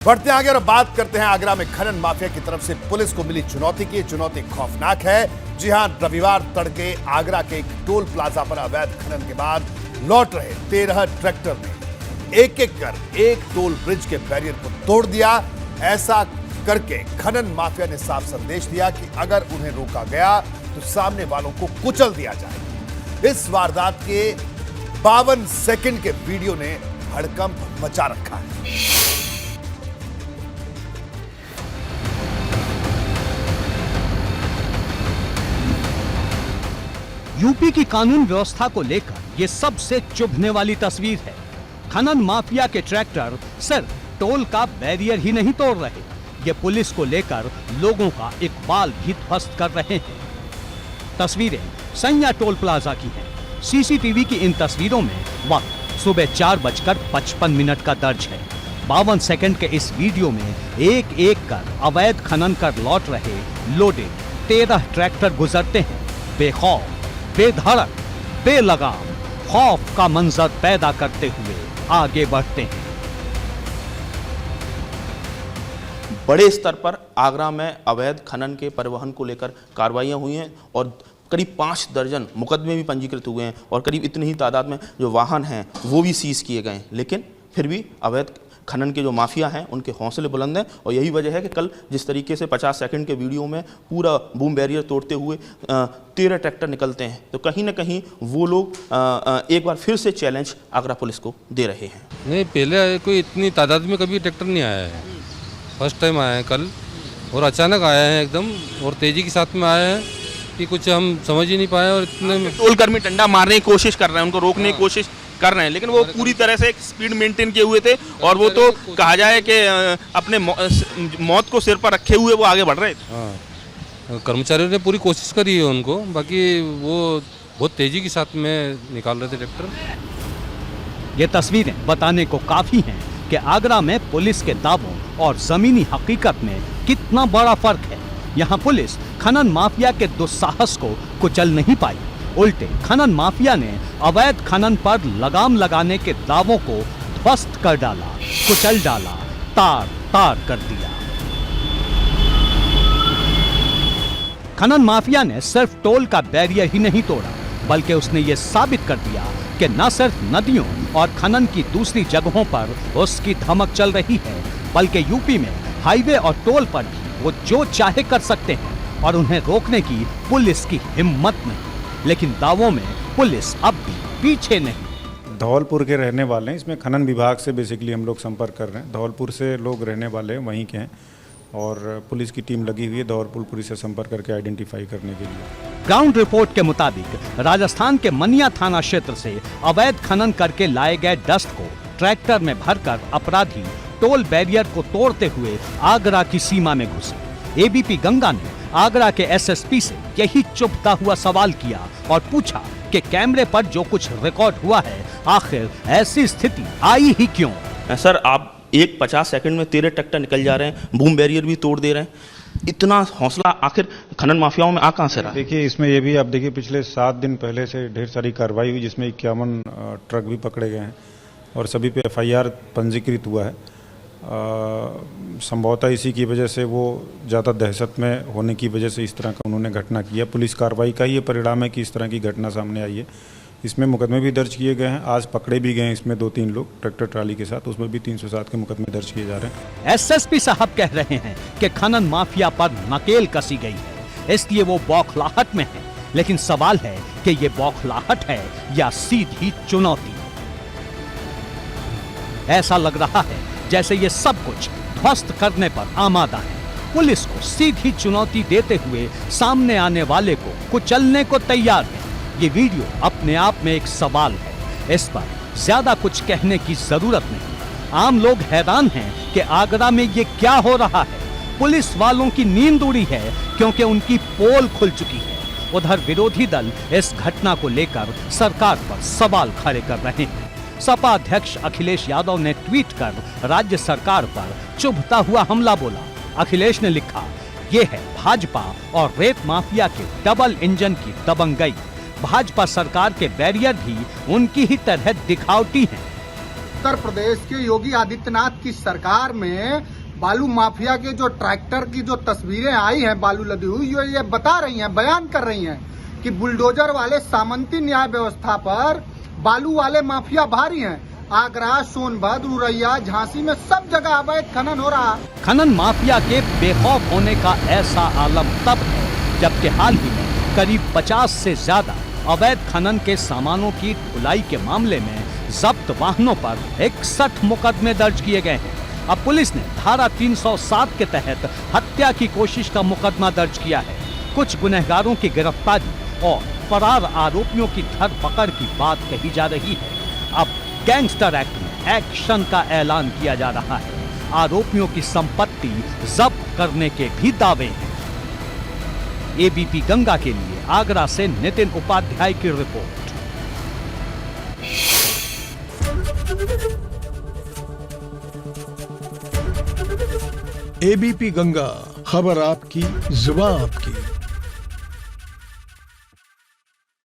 बढ़ते आगे और बात करते हैं आगरा में खनन माफिया की तरफ से पुलिस को मिली चुनौती की। चुनौती खौफनाक है। जी हां, रविवार तड़के आगरा के एक टोल प्लाजा पर अवैध खनन के बाद लौट रहे 13 ट्रैक्टर ने एक एक कर एक टोल ब्रिज के बैरियर को तोड़ दिया। ऐसा करके खनन माफिया ने साफ संदेश दिया कि अगर उन्हें रोका गया तो सामने वालों को कुचल दिया जाए। इस वारदात के 52 सेकंड के वीडियो ने हड़कंप मचा रखा है। यूपी की कानून व्यवस्था को लेकर ये सबसे चुभने वाली तस्वीर है। खनन माफिया के ट्रैक्टर सिर्फ टोल का बैरियर ही नहीं तोड़ रहे, ये पुलिस को लेकर लोगों का इकबाल भी ध्वस्त कर रहे हैं। तस्वीरें सैया टोल प्लाजा की हैं। सीसीटीवी की इन तस्वीरों में वक्त सुबह 4:55 का दर्ज है। 52 सेकंड के इस वीडियो में एक एक कर अवैध खनन कर लौट रहे लोडेड 13 ट्रैक्टर गुजरते हैं। बेखौफ, बेधड़क, बेलगाम, खौफ का मंजर पैदा करते हुए आगे बढ़ते हैं। बड़े स्तर पर आगरा में अवैध खनन के परिवहन को लेकर कार्रवाइयां हुई हैं और करीब 5 दर्जन मुकदमे भी पंजीकृत हुए हैं और करीब इतनी ही तादाद में जो वाहन हैं वो भी सीज किए गए हैं। लेकिन फिर भी अवैध खनन के जो माफिया हैं उनके हौसले बुलंद हैं और यही वजह है कि कल जिस तरीके से 50 सेकंड के वीडियो में पूरा बूम बैरियर तोड़ते हुए 13 ट्रैक्टर निकलते हैं, तो कहीं ना कहीं वो लोग एक बार फिर से चैलेंज आगरा पुलिस को दे रहे हैं। नहीं, पहले कोई इतनी तादाद में कभी ट्रैक्टर नहीं आया है, फर्स्ट टाइम आया है कल और अचानक आया है एकदम और तेज़ी के साथ में आया है कि कुछ हम समझ ही नहीं पाए। और इतने टोल कर्मी डंडा मारने की कोशिश कर रहे हैं, उनको रोकने की कोशिश कर रहे हैं, लेकिन वो पूरी तरह से एक स्पीड मेंटेन किए हुए थे और वो तो कहा जाए कि अपने मौत को सिर पर रखे हुए वो आगे बढ़ रहे थे। हाँ, कर्मचारियों ने पूरी कोशिश करी है उनको, बाकी वो बहुत तेज़ी के साथ में निकाल रहे थे ट्रैक्टर। ये तस्वीरें बताने को काफी हैं कि आगरा में पुलिस के दावों और जमीनी हकीकत में कितना बड़ा फर्क है। यहाँ पुलिस खनन माफिया के दुस्साहस को कुचल नहीं पाई, उल्टे खनन माफिया ने अवैध खनन पर लगाम लगाने के दावों को ध्वस्त कर डाला, कुचल डाला, तार तार कर दिया। खनन माफिया ने सिर्फ टोल का बैरियर ही नहीं तोड़ा, बल्कि उसने ये साबित कर दिया कि न सिर्फ नदियों और खनन की दूसरी जगहों पर उसकी धमक चल रही है, बल्कि यूपी में हाईवे और टोल पर भी वो जो चाहे कर सकते हैं और उन्हें रोकने की पुलिस की हिम्मत नहीं। लेकिन दावों में पुलिस अब भी पीछे नहीं। धौलपुर के रहने वाले हैं, इसमें खनन विभाग से बेसिकली हम लोग संपर्क कर रहे हैं। धौलपुर से लोग रहने वाले हैं, वहीं के हैं और पुलिस की टीम लगी हुई है धौलपुर पुलिस से संपर्क करके आइडेंटिफाई करने के लिए। ग्राउंड रिपोर्ट के मुताबिक राजस्थान के मनिया थाना क्षेत्र से अवैध खनन करके लाए गए डस्ट को ट्रैक्टर में भरकर अपराधी टोल बैरियर को तोड़ते हुए आगरा की सीमा में घुसे। एबीपी गंगा ने आगरा के एसएसपी से यही चुभता हुआ सवाल किया और पूछा कि कैमरे पर जो कुछ रिकॉर्ड हुआ है, आखिर ऐसी स्थिति आई ही क्यों? सर, आप एक 50 सेकंड में 13 ट्रैक्टर निकल जा रहे हैं, बूम बैरियर भी तोड़ दे रहे हैं, इतना हौसला आखिर खनन माफियाओं में आ कहां से रहा? देखिए, इसमें ये भी आप देखिए पिछले 7 दिन पहले से ढेर सारी कार्रवाई हुई, जिसमें 51 ट्रक भी पकड़े गए हैं और सभी पे एफआईआर पंजीकृत हुआ है। संभवतः इसी की वजह से वो ज़्यादा दहशत में होने की वजह से इस तरह का उन्होंने घटना किया। पुलिस कार्रवाई का ये परिणाम है कि इस तरह की घटना सामने आई है। इसमें मुकदमे भी दर्ज किए गए हैं, आज पकड़े भी गए हैं इसमें 2-3 लोग ट्रैक्टर ट्राली के साथ, उसमें भी 307 के मुकदमे दर्ज किए जा रहे हैं। एसएसपी साहब कह रहे हैं कि खनन माफिया पर नकेल कसी गई है, इसलिए वो बौखलाहट में है। लेकिन सवाल है कि ये बौखलाहट है या सीधी चुनौती। ऐसा लग रहा है जैसे ये सब कुछ ध्वस्त करने पर आमादा है। पुलिस को सीधी चुनौती देते हुए सामने आने वाले को कुचलने को तैयार है। ये वीडियो अपने आप में एक सवाल है, इस पर ज्यादा कुछ कहने की जरूरत नहीं। आम लोग हैरान हैं कि आगरा में ये क्या हो रहा है। पुलिस वालों की नींद उड़ी है क्योंकि उनकी पोल खुल चुकी है। उधर विरोधी दल इस घटना को लेकर सरकार पर सवाल खड़े कर रहे हैं। सपा अध्यक्ष अखिलेश यादव ने ट्वीट कर राज्य सरकार पर चुभता हुआ हमला बोला। अखिलेश ने लिखा, ये है भाजपा और रेत माफिया के डबल इंजन की दबंगई। भाजपा सरकार के बैरियर भी उनकी ही तरह दिखावटी हैं। उत्तर प्रदेश के योगी आदित्यनाथ की सरकार में बालू माफिया के जो ट्रैक्टर की जो तस्वीरें आई हैं बालू लदी हुई, ये बता रही हैं, बयान कर रही हैं कि बुलडोजर वाले सामंती न्याय व्यवस्था पर बालू वाले माफिया भारी हैं। आगरा, सोनभद्र, उरैया, झांसी में सब जगह अवैध खनन हो रहा। खनन माफिया के बेखौफ होने का ऐसा आलम तब है जबकि हाल ही में करीब 50 से ज्यादा अवैध खनन के सामानों की ढुलाई के मामले में जब्त वाहनों पर 61 मुकदमे दर्ज किए गए हैं। अब पुलिस ने धारा 307 के तहत हत्या की कोशिश का मुकदमा दर्ज किया है। कुछ गुनहगारों की गिरफ्तारी और फरार आरोपियों की धरपकड़ की बात कही जा रही है। अब गैंगस्टर एक्ट में एक्शन का ऐलान किया जा रहा है। आरोपियों की संपत्ति जब्त करने के भी दावे हैं। एबीपी गंगा के लिए आगरा से नितिन उपाध्याय की रिपोर्ट। एबीपी गंगा, खबर आपकी, जुबान आपकी।